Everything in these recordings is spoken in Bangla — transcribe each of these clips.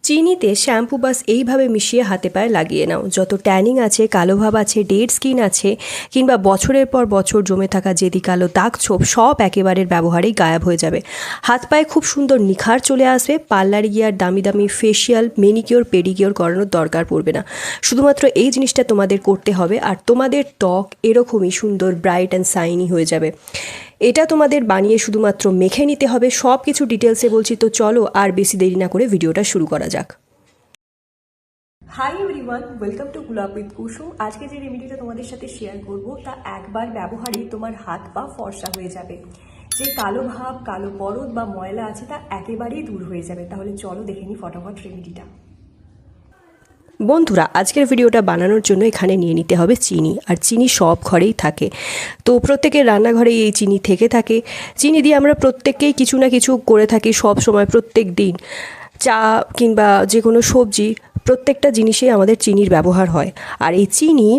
চিনিতে শ্যাম্পু বাস এইভাবে মিশিয়ে হাতে পায়ে লাগিয়ে নাও। যত ট্যানিং আছে, কালো ভাব আছে, ডেড স্কিন আছে, কিংবা বছরের পর বছর জমে থাকা জেদি কালো দাগ ছোপ সব একেবারের ব্যবহারেই গায়েব হয়ে যাবে। হাত পায়ে খুব সুন্দর নিখার চলে আসবে। পার্লারে গিয়ে আর দামি দামি ফেসিয়াল, মেনিকিওর, পেডিকিওর করানোর দরকার পড়বে না। শুধুমাত্র এই জিনিসটা তোমাদের করতে হবে আর তোমাদের ত্বক এরকমই সুন্দর ব্রাইট অ্যান্ড শাইনি হয়ে যাবে। এটা তোমাদের বানিয়ে শুধুমাত্র মেখে নিতে হবে। সব কিছু ডিটেলসে বলছি, তো চলো আর বেশি দেরি না করে ভিডিওটা শুরু করা যাক। Hi everyone, welcome to Gulab with Kusum. আজকে যে রেমেডিটা তোমাদের সাথে শেয়ার করব তা একবার ব্যবহারেই তোমার হাত পা ফর্সা হয়ে যাবে। যে কালো ভাব, কালো পরত বা ময়লা আছে তা একেবারেই দূর হয়ে যাবে। তাহলে চলো দেখে নিই ফটাফট রেমেডিটা। বন্ধুরা, আজকের ভিডিওটা বানানোর জন্য এখানে নিয়ে নিতে হবে চিনি। আর চিনি সব ঘরেই থাকে, তো প্রত্যেকের রান্নাঘরেই এই চিনি থেকে থাকে। চিনি দিয়ে আমরা প্রত্যেককেই কিছু না কিছু করে থাকি সব সময়, প্রত্যেক দিন। চা কিংবা যে কোনো সবজি, প্রত্যেকটা জিনিসেই আমাদের চিনির ব্যবহার হয়। আর এই চিনি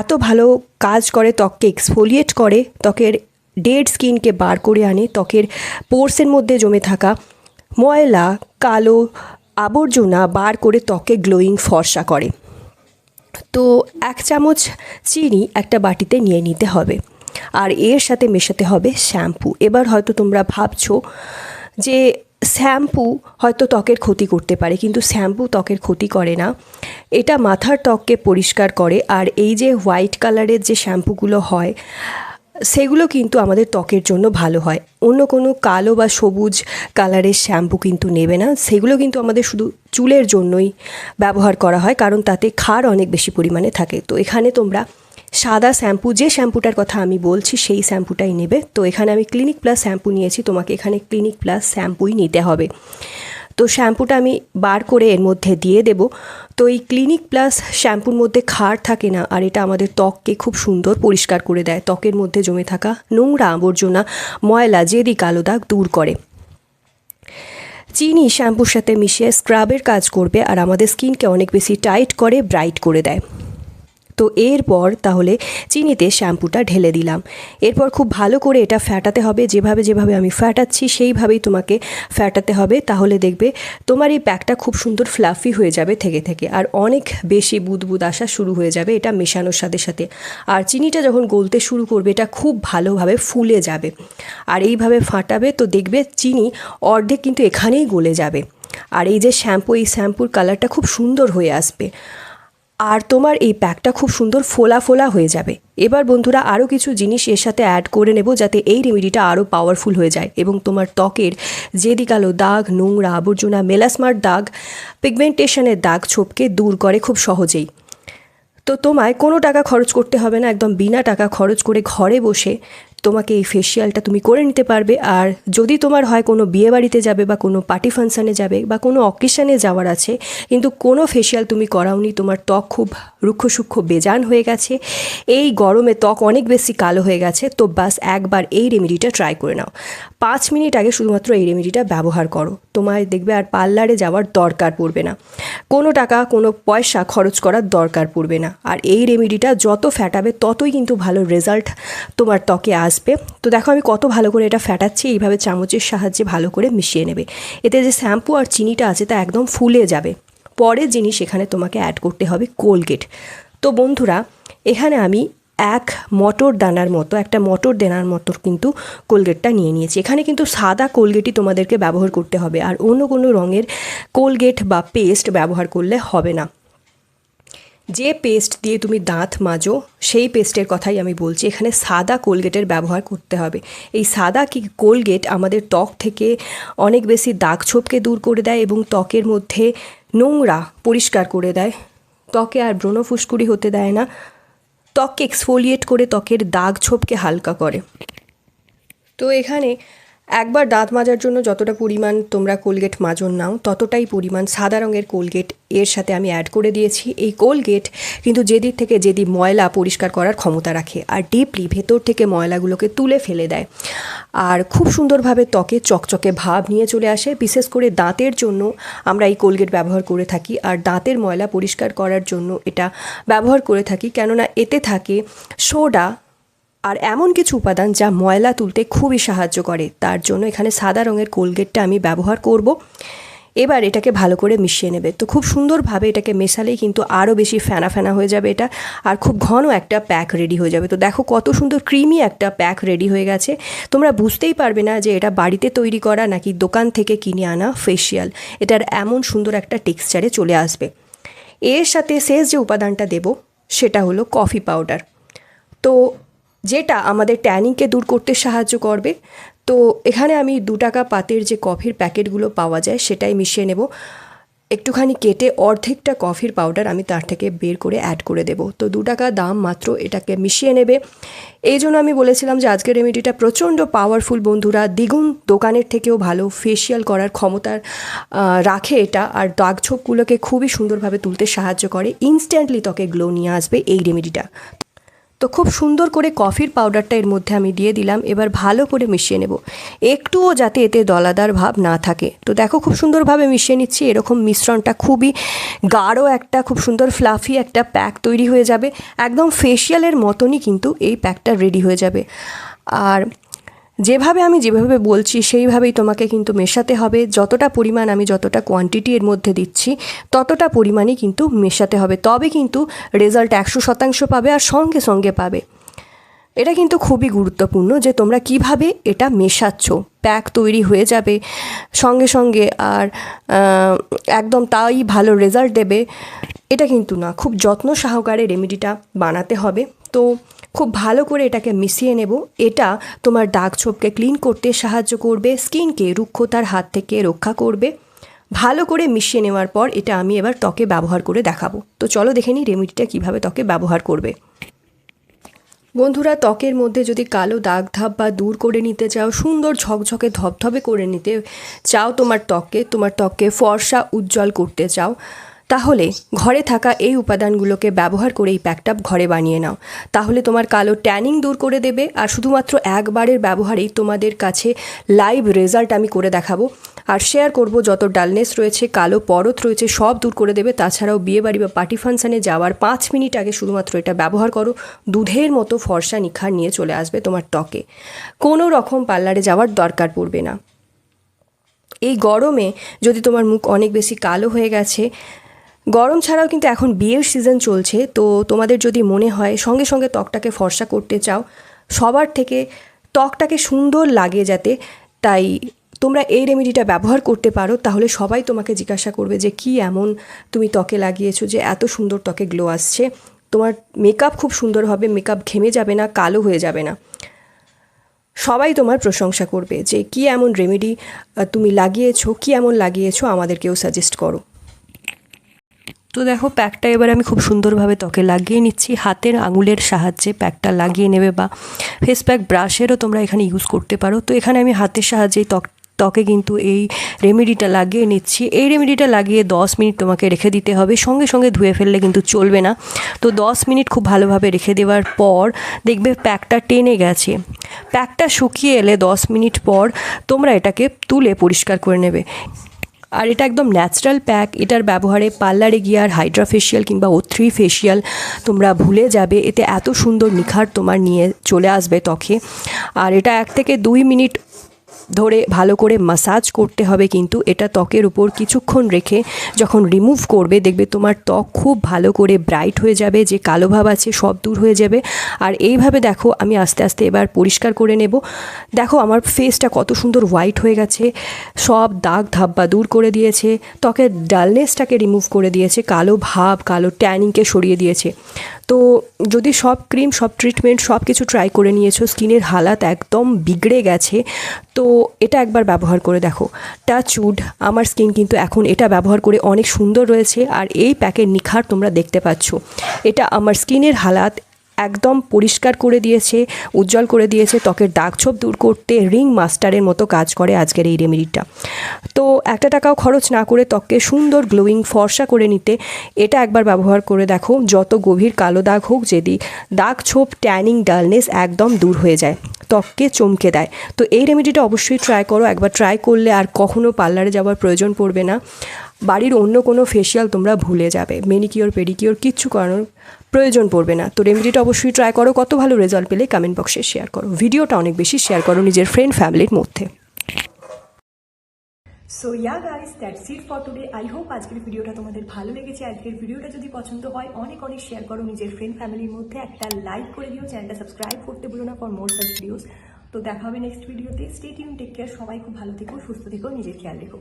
এত ভালো কাজ করে, ত্বককে এক্সফোলিয়েট করে, ত্বকের ডেড স্কিনকে বার করে আনে, ত্বকের পোরসের মধ্যে জমে থাকা ময়লা, কালো আবর্জনা বার করে ত্বকে গ্লোয়িং ফর্সা করে। তো 1 চামচ চিনি একটা বাটিতে নিয়ে নিতে হবে, আর এর সাথে মেশাতে হবে শ্যাম্পু। এবার হয়তো তোমরা ভাবছো যে শ্যাম্পু হয়তো ত্বকের ক্ষতি করতে পারে, কিন্তু শ্যাম্পু ত্বকের ক্ষতি করে না। এটা মাথার ত্বককে পরিষ্কার করে। আর এই যে হোয়াইট কালারের যে শ্যাম্পুগুলো হয় সেগুলো কিন্তু আমাদের ত্বকের জন্য ভালো হয়। অন্য কোনো কালো বা সবুজ কালারের শ্যাম্পু কিন্তু নেবে না। সেগুলো কিন্তু আমাদের শুধু চুলের জন্যই ব্যবহার করা হয়, কারণ তাতে ক্ষার অনেক বেশি পরিমাণে থাকে। তো এখানে তোমরা সাদা শ্যাম্পু, যে শ্যাম্পুটার কথা আমি বলছি সেই শ্যাম্পুটাই নেবে। তো এখানে আমি ক্লিনিক প্লাস শ্যাম্পু নিয়েছি, তোমাকে এখানে ক্লিনিক প্লাস শ্যাম্পুই নিতে হবে। তো শ্যাম্পুটা আমি বার করে এর মধ্যে দিয়ে দেব। তো এই ক্লিনিক প্লাস শ্যাম্পুর মধ্যে ক্ষার থাকে না, আর এটা আমাদের ত্বককে খুব সুন্দর পরিষ্কার করে দেয়। ত্বকের মধ্যে জমে থাকা নোংরা আবর্জনা, ময়লা, জেদি কালো দাগ দূর করে। চিনি শ্যাম্পুর সাথে মিশিয়ে স্ক্রাবের কাজ করবে আর আমাদের স্কিনকে অনেক বেশি টাইট করে, ব্রাইট করে দেয়। তো এরপর তাহলে চিনিতে শ্যাম্পুটা ঢেলে দিলাম। এরপর খুব ভালো করে এটা ফ্যাটাতে হবে। যেভাবে যেভাবে আমি ফ্যাটাচ্ছি সেইভাবেই তোমাকে ফ্যাটাতে হবে। তাহলে দেখবে তোমার এই প্যাকটা খুব সুন্দর ফ্লাফি হয়ে যাবে থেকে থেকে, আর অনেক বেশি বুদবুদ আসা শুরু হয়ে যাবে এটা মেশানোর সাথে সাথে। আর চিনিটা যখন গলতে শুরু করবে এটা খুব ভালোভাবে ফুলে যাবে। আর এইভাবে ফাটাবে তো দেখবে চিনি অর্ধেক কিন্তু এখানেই গলে যাবে। আর এই যে শ্যাম্পু, এই শ্যাম্পুর কালারটা খুব সুন্দর হয়ে আসবে, আর তোমার এই প্যাকটা খুব সুন্দর ফোলা ফোলা হয়ে যাবে। এবার বন্ধুরা আরও কিছু জিনিস এর সাথে অ্যাড করে নেব, যাতে এই রেমেডিটা আরও পাওয়ারফুল হয়ে যায় এবং তোমার ত্বকের জেদি কালো দাগ, নোংরা আবর্জনা, মেলাসমার দাগ, পিগমেন্টেশনের দাগ ছোপকে দূর করে খুব সহজেই। তো তোমায় কোনো টাকা খরচ করতে হবে না, একদম বিনা টাকা খরচ করে ঘরে বসে তোমাকে এই ফেসিয়ালটা তুমি করে নিতে পারবে। আর যদি তোমার হয় কোনো বিয়েবাড়িতে যাবে বা কোনো পার্টি ফাংশানে যাবে বা কোনো অকেশানে যাওয়ার আছে, কিন্তু কোনো ফেসিয়াল তুমি করাওনি, তোমার ত্বক খুব রুক্ষ সূক্ষ্ম বেজান হয়ে গেছে, এই গরমে ত্বক অনেক বেশি কালো হয়ে গেছে, তো বাস একবার এই রেমেডিটা ট্রাই করে নাও। 5 মিনিট আগে শুধুমাত্র এই রেমেডিটা ব্যবহার করো, তোমায় দেখবে আর পার্লারে যাওয়ার দরকার পড়বে না, কোনো টাকা কোনো পয়সা খরচ করার দরকার পড়বে না। আর এই রেমেডিটা যত ফ্যাটাবে ততই কিন্তু ভালো রেজাল্ট তোমার ত্বকে আসবে। তো দেখো আমি কত ভালো করে এটা ফ্যাটাচ্ছি। এইভাবে চামচের সাহায্যে ভালো করে মিশিয়ে নেবে। এতে যে শ্যাম্পু আর চিনিটা আছে তা একদম ফুলে যাবে। পরের জিনিস এখানে তোমাকে অ্যাড করতে হবে কোলগেট। তো বন্ধুরা এখানে আমি একটা মটর দানার মতো কিন্তু কোলগেটটা নিয়ে নিয়েছি। এখানে কিন্তু সাদা কোলগেটই তোমাদেরকে ব্যবহার করতে হবে, আর অন্য কোনো রঙের কোলগেট বা পেস্ট ব্যবহার করলে হবে না। যে পেস্ট দিয়ে তুমি দাঁত মাজো সেই পেস্টের কথাই আমি বলছি। এখানে সাদা কোলগেটের ব্যবহার করতে হবে। এই সাদা কোলগেট আমাদের ত্বক থেকে অনেক বেশি দাগ ছোপকে দূর করে দেয় এবং ত্বকের মধ্যে নোংরা পরিষ্কার করে দেয়। ত্বকে আর ব্রণ ফুসকুড়ি হতে দেয় না, ত্বককে এক্সফোলিয়েট করে ত্বকের দাগ ছোপকে হালকা করে। তো এখানে একবার দাঁত মাজার জন্য যতটা পরিমাণ তোমরা কোলগেট মাজন নাও ততটাই পরিমাণ সাদা রঙের কোলগেট এর সাথে আমি অ্যাড করে দিয়েছি। এই কোলগেট কিন্তু যেদিক থেকে যেদি ময়লা পরিষ্কার করার ক্ষমতা রাখে আর ডিপলি ভেতর থেকে ময়লাগুলোকে তুলে ফেলে দেয়, আর খুব সুন্দরভাবে ত্বকে চকচকে ভাব নিয়ে চলে আসে। বিশেষ করে দাঁতের জন্য আমরা এই কোলগেট ব্যবহার করে থাকি, আর দাঁতের ময়লা পরিষ্কার করার জন্য এটা ব্যবহার করে থাকি, কেননা এতে থাকে সোডা আর এমন কিছু উপাদান যা ময়লা তুলতে খুবই সাহায্য করে। তার জন্য এখানে সাদা রঙের কোলগেটটা আমি ব্যবহার করব। এবার এটাকে ভালো করে মিশিয়ে নেবে। তো খুব সুন্দরভাবে এটাকে মেশালেই কিন্তু আরও বেশি ফেনা ফেনা হয়ে যাবে এটা, আর খুব ঘন একটা প্যাক রেডি হয়ে যাবে। তো দেখো কত সুন্দর ক্রিমি একটা প্যাক রেডি হয়ে গেছে। তোমরা বুঝতেই পারবে না যে এটা বাড়িতে তৈরি করা নাকি দোকান থেকে কিনে আনা ফেশিয়াল। এটার এমন সুন্দর একটা টেক্সচারে চলে আসবে। এর সাথে শেষ যে উপাদানটা দেব সেটা হলো কফি পাউডার, তো যেটা আমাদের ট্যানিংকে দূর করতে সাহায্য করবে। তো এখানে আমি 2 টাকা পাতের যে কফির প্যাকেটগুলো পাওয়া যায় সেটাই মিশিয়ে নেব। একটুখানি কেটে অর্ধেকটা কফির পাউডার আমি তার থেকে বের করে অ্যাড করে দেব। তো 2 টাকা দাম মাত্র, এটাকে মিশিয়ে নেবে। এই জন্য আমি বলেছিলাম যে আজকের রেমেডিটা প্রচণ্ড পাওয়ারফুল বন্ধুরা, দ্বিগুণ দোকানের থেকেও ভালো ফেশিয়াল করার ক্ষমতা রাখে এটা, আর দাগ ছোপগুলোকে খুবই সুন্দরভাবে তুলতে সাহায্য করে। ইনস্ট্যান্টলি ত্বকে গ্লো নিয়ে আসবে এই রেমেডিটা। তো খুব সুন্দর করে কফির পাউডারটা এর মধ্যে আমি দিয়ে দিলাম। এবার ভালো করে মিশিয়ে নেব, একটুও যাতে এতে দলাদার ভাব না থাকে। তো দেখো খুব সুন্দরভাবে মিশিয়ে নিচ্ছি। এরকম মিশ্রণটা খুবই গাঢ় একটা, খুব সুন্দর ফ্লাফি একটা প্যাক তৈরি হয়ে যাবে। একদম ফেশিয়ালের মতনই কিন্তু এই প্যাকটা রেডি হয়ে যাবে। আর যেভাবে বলছি সেইভাবেই তোমাকে কিন্তু মেশাতে হবে। যতটা পরিমাণ আমি যতটা কোয়ান্টিটি এর মধ্যে দিচ্ছি ততটা পরিমাণই কিন্তু মেশাতে হবে, তবে কিন্তু রেজাল্ট 100% পাবে, আর সঙ্গে সঙ্গে পাবে। এটা কিন্তু খুবই গুরুত্বপূর্ণ যে তোমরা কিভাবে এটা মেশাচ্ছ। প্যাক তৈরি হয়ে যাবে সঙ্গে সঙ্গে আর একদম তাই ভালো রেজাল্ট দেবে এটা কিন্তু না, খুব যত্ন সহকারে রেমেডিটা বানাতে হবে। তো খুব ভালো করে এটাকে মিশিয়ে নেব। এটা তোমার দাগ ছোপকে ক্লিন করতে সাহায্য করবে, স্কিনকে রুক্ষতার হাত থেকে রক্ষা করবে। ভালো করে মিশিয়ে নেওয়ার পর এটা আমি এবার ত্বকে ব্যবহার করে দেখাবো। তো চলো দেখে নিই রেমেডিটা কীভাবে ত্বকে ব্যবহার করবে। বন্ধুরা, ত্বকের মধ্যে যদি কালো দাগ ধাপ বা দূর করে নিতে চাও, সুন্দর ঝকঝকে ধপধপে করে নিতে চাও তোমার ত্বককে ফর্সা উজ্জ্বল করতে চাও, তাহলে ঘরে থাকা এই উপাদানগুলোকে ব্যবহার করে এই প্যাকটা ঘরে বানিয়ে নাও। তাহলে তোমার কালো ট্যানিং দূর করে দেবে, আর শুধুমাত্র একবারের ব্যবহারেই তোমাদের কাছে লাইভ রেজাল্ট আমি করে দেখাবো আর শেয়ার করব। যত ডালনেস রয়েছে, কালো পরত রয়েছে, সব দূর করে দেবে। তাছাড়াও বিয়েবাড়ি বা পার্টি ফাংশানে যাওয়ার 5 মিনিট আগে শুধুমাত্র এটা ব্যবহার করো, দুধের মতো ফর্সা নিখার নিয়ে চলে আসবে তোমার ত্বকে। কোনো রকম পার্লারে যাওয়ার দরকার পড়বে না। এই গরমে যদি তোমার মুখ অনেক বেশি কালো হয়ে গেছে, গরম ছাড়াও কিন্তু এখন বিয়ের সিজন চলছে, তো তোমাদের যদি মনে হয় সঙ্গে সঙ্গে ত্বকটাকে ফর্সা করতে চাও, সবার থেকে ত্বকটাকে সুন্দর লাগে যাতে, তাই তোমরা এই রেমেডিটা ব্যবহার করতে পারো। তাহলে সবাই তোমাকে জিজ্ঞাসা করবে যে কি এমন তুমি ত্বকে লাগিয়েছো যে এত সুন্দর ত্বকে গ্লো আসছে। তোমার মেকআপ খুব সুন্দর হবে, মেকআপ ঘেমে যাবে না, কালো হয়ে যাবে না। সবাই তোমার প্রশংসা করবে যে কি এমন রেমেডি তুমি লাগিয়েছো, কি এমন লাগিয়েছো, আমাদেরকেও সাজেস্ট করো। তো দেখো প্যাকটা এবার আমি খুব সুন্দরভাবে ত্বকে লাগিয়ে নিচ্ছি। হাতের আঙুলের সাহায্যে প্যাকটা লাগিয়ে নেবে, বা ফেস প্যাক ব্রাশেরও তোমরা এখানে ইউজ করতে পারো। তো এখানে আমি হাতের সাহায্যেই ত্বকে কিন্তু এই রেমেডিটা লাগিয়ে নিচ্ছি। এই রেমেডিটা লাগিয়ে 10 মিনিট তোমাকে রেখে দিতে হবে, সঙ্গে সঙ্গে ধুয়ে ফেললে কিন্তু চলবে না। তো 10 মিনিট খুব ভালোভাবে রেখে দেওয়ার পর দেখবে প্যাকটা টেনে গেছে। প্যাকটা শুকিয়ে এলে 10 মিনিট পর তোমরা এটাকে তুলে পরিষ্কার করে নেবে। আর এটা একদম ন্যাচারাল প্যাক, এটার ব্যবহারে পার্লারে গিয়ে আর হাইড্রা ফেশিয়াল কিংবা O3 ফেশিয়াল তোমরা ভুলে যাবে। এতে এত সুন্দর নিখার তোমার নিয়ে চলে আসবে ত্বকে। আর এটা 1 থেকে 2 মিনিট ধরে ভালো করে মাসাজ করতে হবে, কিন্তু এটা ত্বকের উপর কিছুক্ষণ রেখে যখন রিমুভ করবে দেখবে তোমার ত্বক খুব ভালো করে ব্রাইট হয়ে যাবে, যে কালো ভাব আছে সব দূর হয়ে যাবে। আর এইভাবে দেখো আমি আস্তে আস্তে এবার পরিষ্কার করে নেব। দেখো আমার ফেসটা কত সুন্দর হোয়াইট হয়ে গেছে, সব দাগ ধাব্বা দূর করে দিয়েছে, ত্বকের ডালনেসটাকে রিমুভ করে দিয়েছে, কালো ভাব কালো ট্যানিংকে সরিয়ে দিয়েছে। তো যদি সব ক্রিম সব ট্রিটমেন্ট সব কিছু ট্রাই করে নিয়েছো, স্কিনের হালাত একদম বিগড়ে গেছে, তো এটা একবার ব্যবহার করে দেখো। টাচ উড, আমার স্কিন কিন্তু এখন এটা ব্যবহার করে অনেক সুন্দর রয়েছে, আর এই প্যাকের নিখার তোমরা দেখতে পাচ্ছ। এটা আমার স্কিনের হালাত একদম পরিষ্কার করে দিয়েছে, উজ্জ্বল করে দিয়েছে, ত্বকের দাগ ছোপ দূর করতে রিং মাস্টারের মতো কাজ করে আজকের এই রেমেডিটা। তো 1 টাকাও খরচ না করে ত্বককে সুন্দর গ্লোয়িং ফর্সা করে নিতে এটা একবার ব্যবহার করে দেখো। যত গভীর কালো দাগ হোক, যদি দাগ ছোপ ট্যানিং ডালনেস একদম দূর হয়ে যায়, ত্বককে চমকে দেয়। তো এই রেমেডিটা অবশ্যই ট্রাই করো। একবার ট্রাই করলে আর কখনো পার্লারে যাওয়ার প্রয়োজন পড়বে না। বাড়ির অন্য কোনো ফেশিয়াল তোমরা ভুলে যাবে, ম্যানিকিওর পেডিকিওর কিচ্ছু করানোর প্রয়োজন পড়বে না। তো রেমেডিটা অবশ্যই ট্রাই করো। কত ভালো রেজাল্ট পেলে কমেন্ট বক্সে শেয়ার করো, ভিডিওটা অনেক বেশি শেয়ার করো নিজের ফ্রেন্ড ফ্যামিলির মধ্যে। So yeah guys, that's it for today. I hope আজকের ভিডিওটা তোমাদের ভালো লেগেছে। আজকের ভিডিওটা যদি পছন্দ হয় অনেক অনেক শেয়ার করো নিজের ফ্রেন্ড ফ্যামিলির মধ্যে, একটা লাইক করে দিও, চ্যানেলটা সাবস্ক্রাইব করতে ভুলো না ফর মোর সাচ ভিডিওস। তো দেখা হবে নেক্সট ভিডিওতে। স্টে টিউন, টেক কেয়ার, সবাই খুব ভালো থেকো, সুস্থ থেকো, নিজের খেয়াল রেখো।